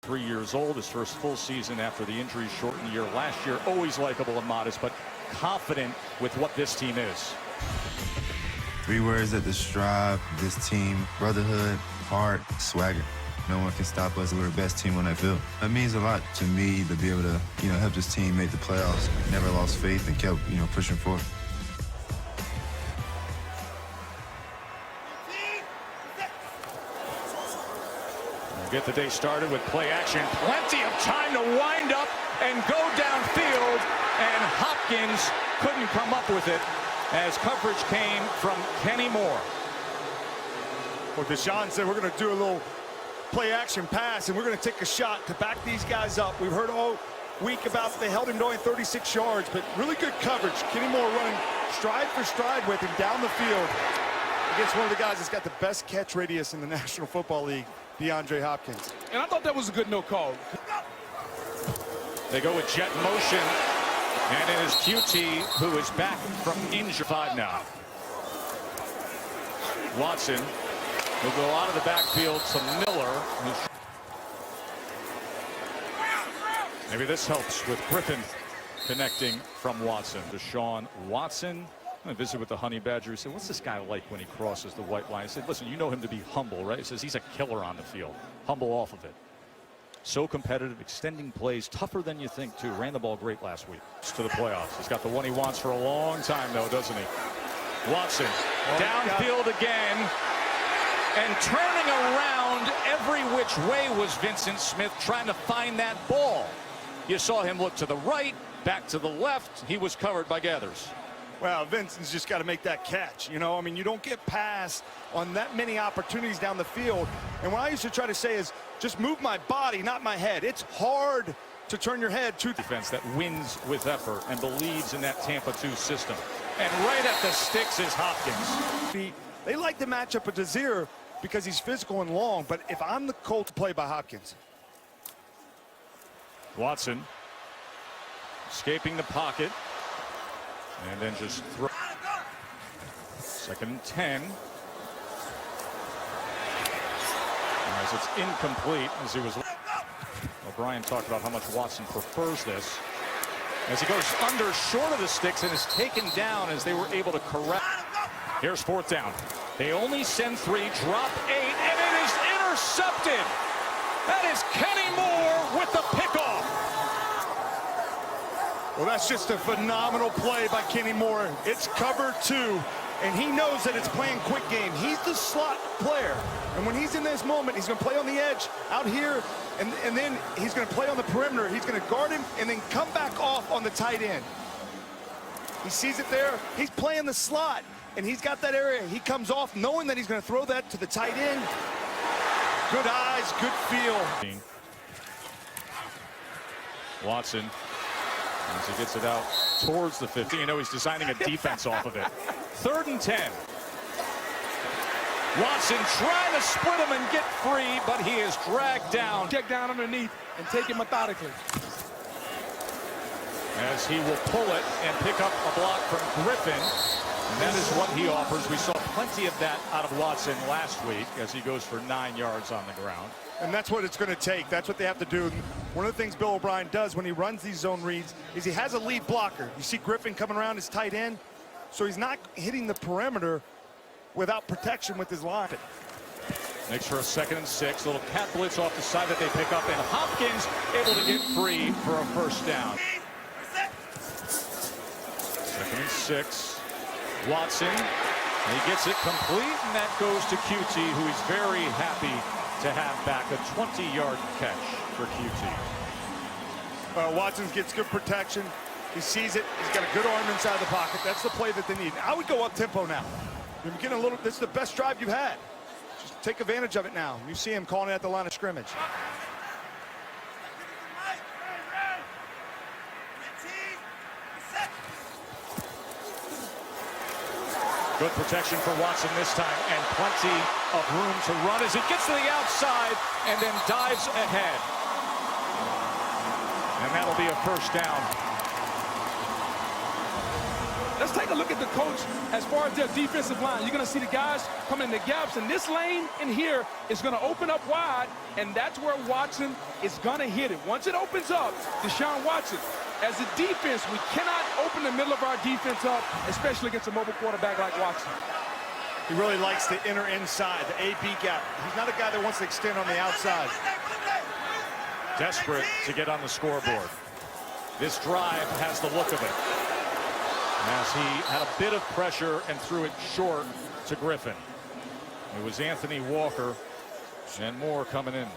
3 years old, his first full season after the injury-shortened year last year. Always likable and modest, but confident with what this team is. 3 words that describe this team: brotherhood, heart, swagger. No one can stop us. We're the best team on that field. It means a lot to me to be able to, help this team make the playoffs. Never lost faith and kept, pushing forward. We'll get the day started with play action. Plenty of time to wind up and go downfield, and Hopkins couldn't come up with it as coverage came from Kenny Moore. Well, Deshaun said we're going to do a little play-action pass, and we're going to take a shot to back these guys up. We've heard all week about they held him to only 36 yards, but really good coverage. Kenny Moore running stride for stride with him down the field against one of the guys that's got the best catch radius in the National Football League, DeAndre Hopkins. And I thought that was a good no call. They go with jet motion, and it is QT who is back from injury. 5 now. Watson will go out of the backfield to Miller. Maybe this helps with Griffin connecting from Watson. Deshaun Watson. I visited with the Honey Badger. He said, what's this guy like when he crosses the white line? I said, listen, you know him to be humble, right? He says he's a killer on the field. Humble off of it. So competitive, extending plays, tougher than you think, too. Ran the ball great last week. To the playoffs. He's got the one he wants for a long time, though, doesn't he? Watson, downfield again. And turning around every which way was Vincent Smith, trying to find that ball. You saw him look to the right, back to the left. He was covered by Gathers. Well, Vincent's just got to make that catch. You don't get past on that many opportunities down the field. And what I used to try to say is just move my body, not my head. It's hard to turn your head to defense that wins with effort and believes in that Tampa 2 system. And right at the sticks is Hopkins. They like to match up with Desir because he's physical and long, but if I'm the Colts, play by Hopkins. Watson escaping the pocket, and then just throw. 2nd and 10. As it's incomplete, as he was. O'Brien talked about how much Watson prefers this. As he goes under short of the sticks and is taken down as they were able to correct. Here's 4th down. They only send 3, drop 8, and it is intercepted. That is Kenny Moore with the pickoff. Well, that's just a phenomenal play by Kenny Moore. It's cover 2, and he knows that it's playing quick game. He's the slot player, and when he's in this moment, he's going to play on the edge out here, and then he's going to play on the perimeter. He's going to guard him and then come back off on the tight end. He sees it there. He's playing the slot, and he's got that area. He comes off knowing that he's going to throw that to the tight end. Good eyes, good feel. Watson, as he gets it out towards the 50, he's designing a defense off of it. 3rd and 10. Watson trying to split him and get free, but he is dragged down. Check down underneath and take it methodically. As he will pull it and pick up a block from Griffin. And that is what he offers. We saw plenty of that out of Watson last week as he goes for 9 yards on the ground. And that's what it's going to take. That's what they have to do. One of the things Bill O'Brien does when he runs these zone reads is he has a lead blocker. You see Griffin coming around his tight end, so he's not hitting the perimeter without protection with his line. Makes for a 2nd and 6. A little cat blitz off the side that they pick up, and Hopkins able to get free for a 1st down. 2nd and 6. Watson, he gets it complete, and that goes to QT, who is very happy to have back. A 20-yard catch for QT. Watson gets good protection. He sees it. He's got a good arm inside the pocket. That's the play that they need. I would go up tempo now. You're getting a little. This is the best drive you've had. Just take advantage of it now. You see him calling it at the line of scrimmage. Good protection for Watson this time, and plenty of room to run as he gets to the outside and then dives ahead. And that'll be a 1st down. let's take a look at the Colts as far as their defensive line. You're going to see the guys coming in the gaps, and this lane in here is going to open up wide, and that's where Watson is going to hit it. Once it opens up, Deshaun Watson, as a defense, we cannot open the middle of our defense up, especially against a mobile quarterback like Watson. He really likes the inner inside, the A-B gap. He's not a guy that wants to extend on the outside. Desperate to get on the scoreboard. This drive has the look of it, as he had a bit of pressure and threw it short to Griffin. It was Anthony Walker and more coming in.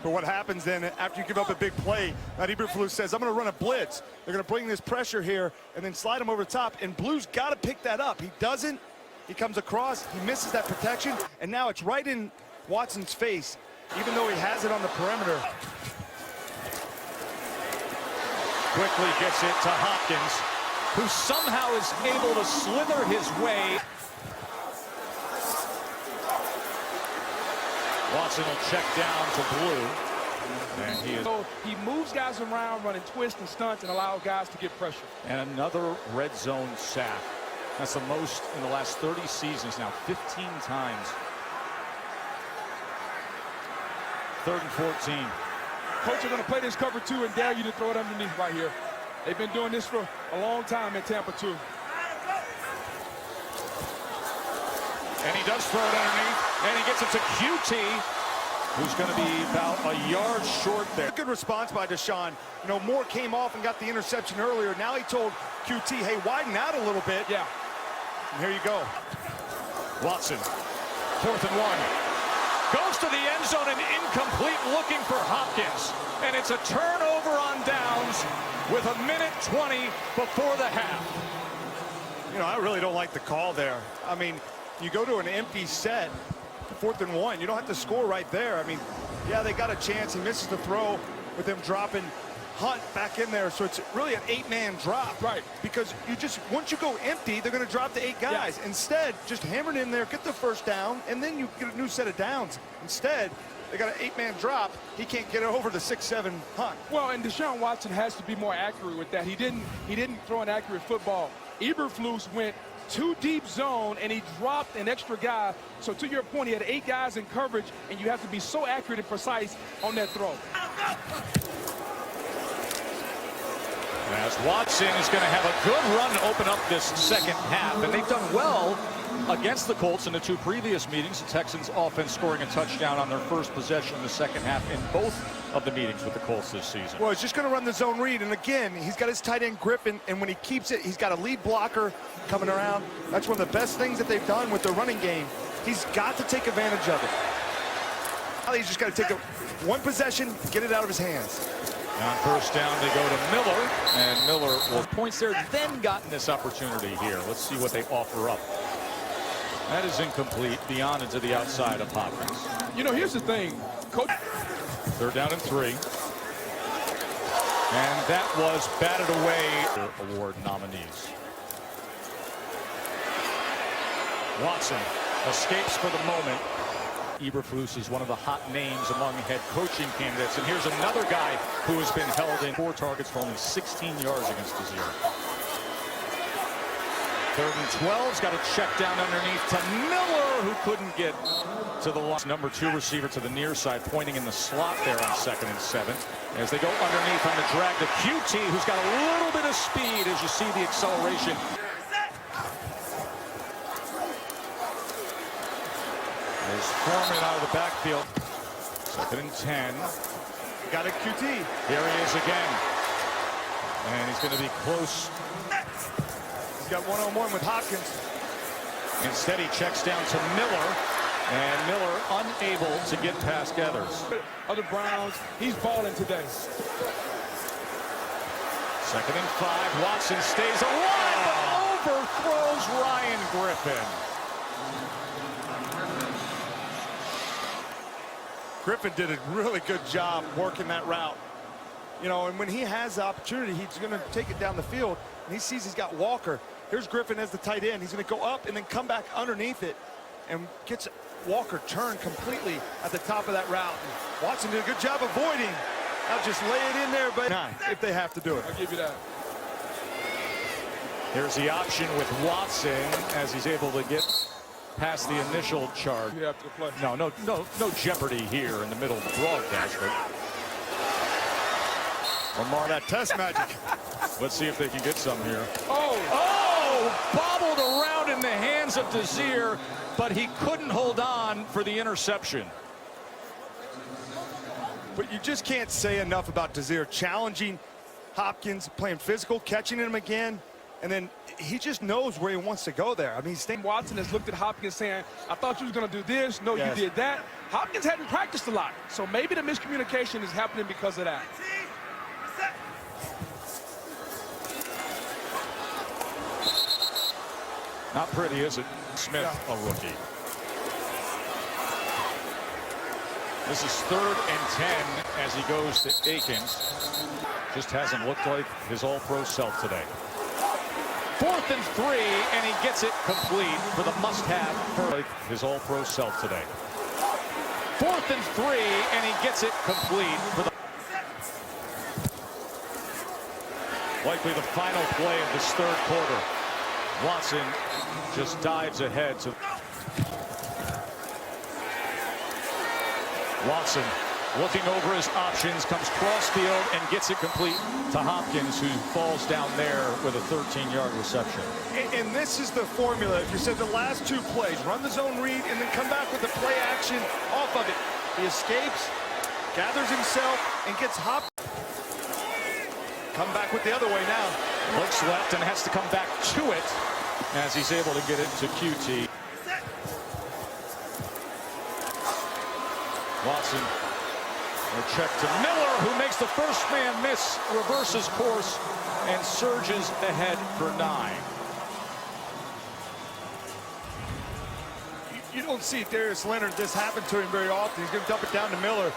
But what happens then after you give up a big play, that Eberflus says, I'm going to run a blitz. They're going to bring this pressure here and then slide him over the top. And Blue's got to pick that up. He doesn't. He comes across. He misses that protection. And now it's right in Watson's face, even though he has it on the perimeter. Quickly gets it to Hopkins, who somehow is able to slither his way. Watson will check down to Blue. And he is. So he moves guys around, running twists and stunts, and allows guys to get pressure. And another red zone sack. That's the most in the last 30 seasons now, 15 times. 3rd and 14. Coach are going to play this cover 2 and dare you to throw it underneath right here. They've been doing this for a long time in Tampa, too. And he does throw it underneath, and he gets it to QT, who's going to be about a yard short there. Good response by Deshaun. You know, Moore came off and got the interception earlier. Now he told QT, hey, widen out a little bit. Yeah. And here you go. Watson, 4th and 1. Goes to the end zone and incomplete, looking for Hopkins. And it's a turnover on downs with 1:20 before the half. You know, I really don't like the call there. I mean, you go to an empty set, 4th and 1. You don't have to score right there. I mean, yeah, they got a chance. He misses the throw with them dropping Hunt back in there. So it's really an 8-man drop. Right. Because you just, once you go empty, they're going to drop the 8 guys. Yeah. Instead, just hammer it in there, get the first down, and then you get a new set of downs. Instead, they got an 8-man drop. He can't get it over the 6-7 Hunt. Well, and Deshaun Watson has to be more accurate with that. He didn't throw an accurate football. Eberflus went too deep zone, and he dropped an extra guy. So to your point, he had 8 guys in coverage, and you have to be so accurate and precise on that throw. As Watson is going to have a good run to open up this second half, and they've done well against the Colts in the 2 previous meetings. The Texans offense scoring a touchdown on their first possession in the second half in both of the meetings with the Colts this season. Well, he's just going to run the zone read, and again, he's got his tight end Griffin, and when he keeps it, he's got a lead blocker coming around. That's one of the best things that they've done with their running game. He's got to take advantage of it. Now he's just got to take one possession, get it out of his hands. On first down, they go to Miller, and Miller will points there, then gotten this opportunity here. Let's see what they offer up. That is incomplete, beyond into the outside of Hopkins. You know, here's the thing, Coach. 3rd down and 3. And that was batted away. Award nominees. Watson escapes for the moment. Eberflus is one of the hot names among head coaching candidates. And here's another guy who has been held in 4 targets for only 16 yards against the 0. 3rd and 12's got a check down underneath to Miller, who couldn't get to the line. Number 2 receiver to the near side, pointing in the slot there on 2nd and 7. As they go underneath on the drag to QT, who's got a little bit of speed as you see the acceleration. There's Foreman out of the backfield. 2nd and 10. Got a QT. Here he is again. And he's going to be close. He's got one-on-one with Hopkins. Instead, he checks down to Miller. And Miller unable to get past Gathers. Other Browns, he's balling today. 2nd and 5. Watson stays alive, but overthrows Ryan Griffin. Griffin did a really good job working that route. You know, and when he has the opportunity, he's going to take it down the field, and he sees he's got Walker. Here's Griffin as the tight end. He's going to go up and then come back underneath it and gets Walker turned completely at the top of that route. And Watson did a good job avoiding. I'll just lay it in there, but 9 if they have to do it. I'll give you that. Here's the option with Watson as he's able to get past the initial charge. You have to play. No jeopardy here in the middle of the broadcast. But Lamar, That test magic. let's see if they can get some here. Oh, Bobbled around in the hands of Desir, but he couldn't hold on for the interception. But you just can't say enough about Desir challenging Hopkins, playing physical, catching him again, and then he just knows where he wants to go there. I mean, Watson has looked at Hopkins saying, I thought you was going to do this. No, Yes. you did that. Hopkins hadn't practiced a lot, so maybe the miscommunication is happening because of that. Not pretty, is it? Smith, a rookie. This is 3rd and 10 as he goes to Akins. Just hasn't looked like his all-pro self today. 4th and 3, and he gets it complete for the must-have for his all-pro self today. 4th and 3, and he gets it complete for the likely the final play of this 3rd quarter. Watson just dives ahead to Watson looking over his options, comes cross field and gets it complete to Hopkins, who falls down there with a 13-yard reception. And this is the formula. If you said the last 2 plays, run the zone read and then come back with the play action off of it. He escapes, gathers himself, and gets Hopkins. Come back with the other way now. Looks left and has to come back to it as he's able to get it to QT. Watson, a check to Miller, who makes the first man miss, reverses course, and surges ahead for 9. You don't see Darius Leonard this happen to him very often. He's going to dump it down to Miller.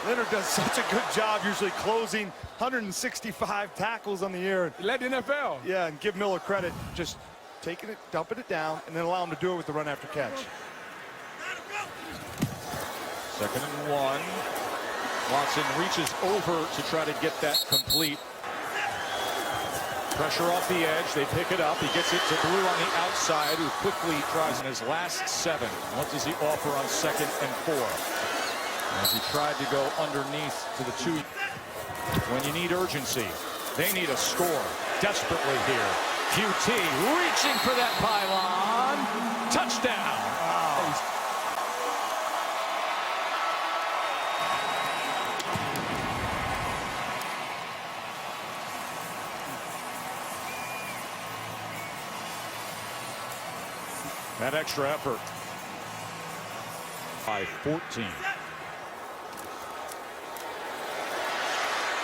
Leonard does such a good job usually closing 165 tackles on the year. He led the NFL. Yeah, and give Miller credit, just taking it, dumping it down, and then allow him to do it with the run after catch. 2nd and 1. Watson reaches over to try to get that complete. Pressure off the edge. They pick it up. He gets it to Blue on the outside, who quickly tries in his last 7. What does he offer on 2nd and 4? As he tried to go underneath to the 2. When you need urgency, they need a score desperately here. QT reaching for that pylon. Touchdown. That extra effort. 5-14.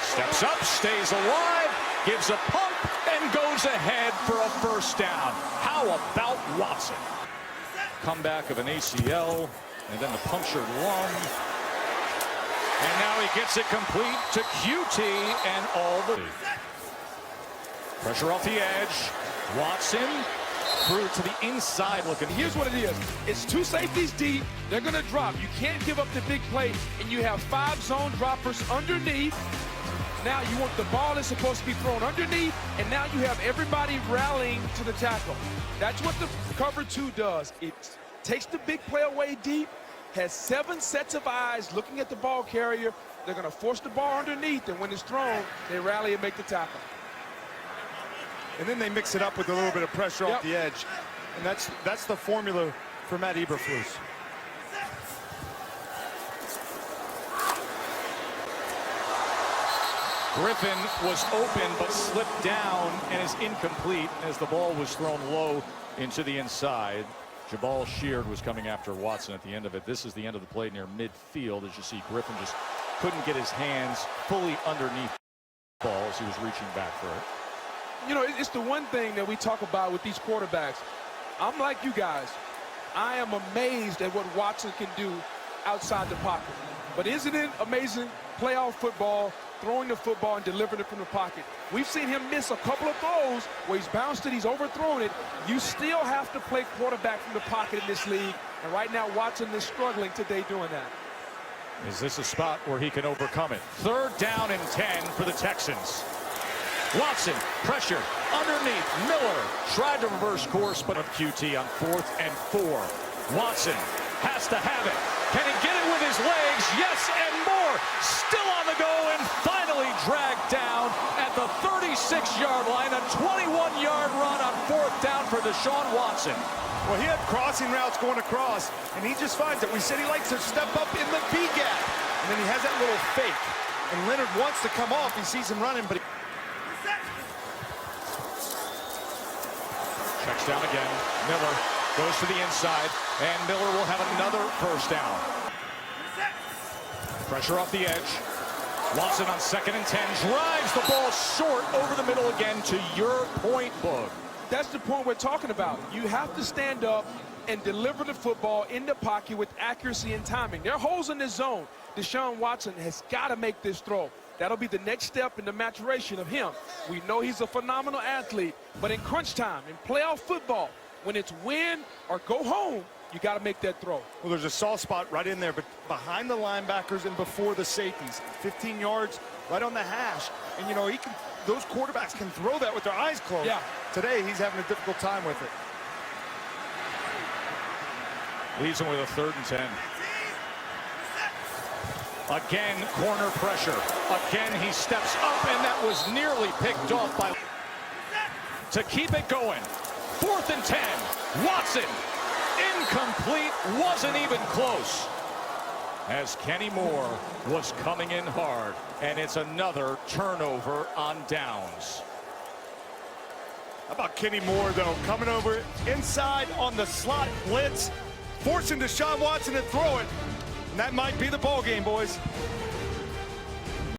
Steps up, stays alive, gives a pump, and goes ahead for a first down. How about Watson? Comeback of an ACL, and then the punctured lung. And now he gets it complete to QT and all the... Pressure off the edge. Watson through to the inside looking. Here's what it is. It's 2 safeties deep. They're going to drop. You can't give up the big play, and you have 5 zone droppers underneath. Now you want the ball is supposed to be thrown underneath, and now you have everybody rallying to the tackle. That's what the cover 2 does. It takes the big play away deep, has 7 sets of eyes looking at the ball carrier. They're going to force the ball underneath, and when it's thrown, they rally and make the tackle. And then they mix it up with a little bit of pressure off the edge. And that's the formula for Matt Eberflus. Griffin was open but slipped down and is incomplete as the ball was thrown low into the inside. Jabal Sheard was coming after Watson at the end of it. This is the end of the play near midfield. As you see, Griffin just couldn't get his hands fully underneath the ball as he was reaching back for it. You know, it's the one thing that we talk about with these quarterbacks. I'm like you guys. I am amazed at what Watson can do outside the pocket. But isn't it amazing? Playoff football, throwing the football and delivering it from the pocket. We've seen him miss a couple of throws where he's bounced it, he's overthrown it. You still have to play quarterback from the pocket in this league. And right now, Watson is struggling today doing that. Is this a spot where he can overcome it? 3rd down and 10 for the Texans. Watson, pressure, underneath. Miller tried to reverse course, but of QT on 4th and 4. Watson has to have it. Can he get it with his legs? Yes, and more. Still on the go and finally dragged down at the 36-yard line. A 21-yard run on 4th down for Deshaun Watson. Well, he had crossing routes going across, and he just finds it. We said he likes to step up in the B gap, and then he has that little fake. And Leonard wants to come off. He sees him running, but Checks down again. Miller goes to the inside, and Miller will have another first down. Pressure off the edge. Watson on 2nd and 10 drives the ball short over the middle again to your point, Boog. That's the point we're talking about. You have to stand up and deliver the football in the pocket with accuracy and timing. There are holes in this zone. Deshaun Watson has got to make this throw. That'll be the next step in the maturation of him. We know he's a phenomenal athlete, but in crunch time, in playoff football, when it's win or go home, you got to make that throw. well, there's a soft spot right in there, but behind the linebackers and before the safeties. 15 yards right on the hash. And, you know, those quarterbacks can throw that with their eyes closed. Yeah. Today, he's having a difficult time with it. Leaves him with a 3rd and 10. Again, corner pressure. Again, he steps up, and that was nearly picked off by... To keep it going. 4th and 10. Watson. Incomplete. Wasn't even close. As Kenny Moore was coming in hard, and it's another turnover on downs. How about Kenny Moore, though, coming over inside on the slot blitz, forcing Deshaun Watson to throw it. And that might be the ball game, boys.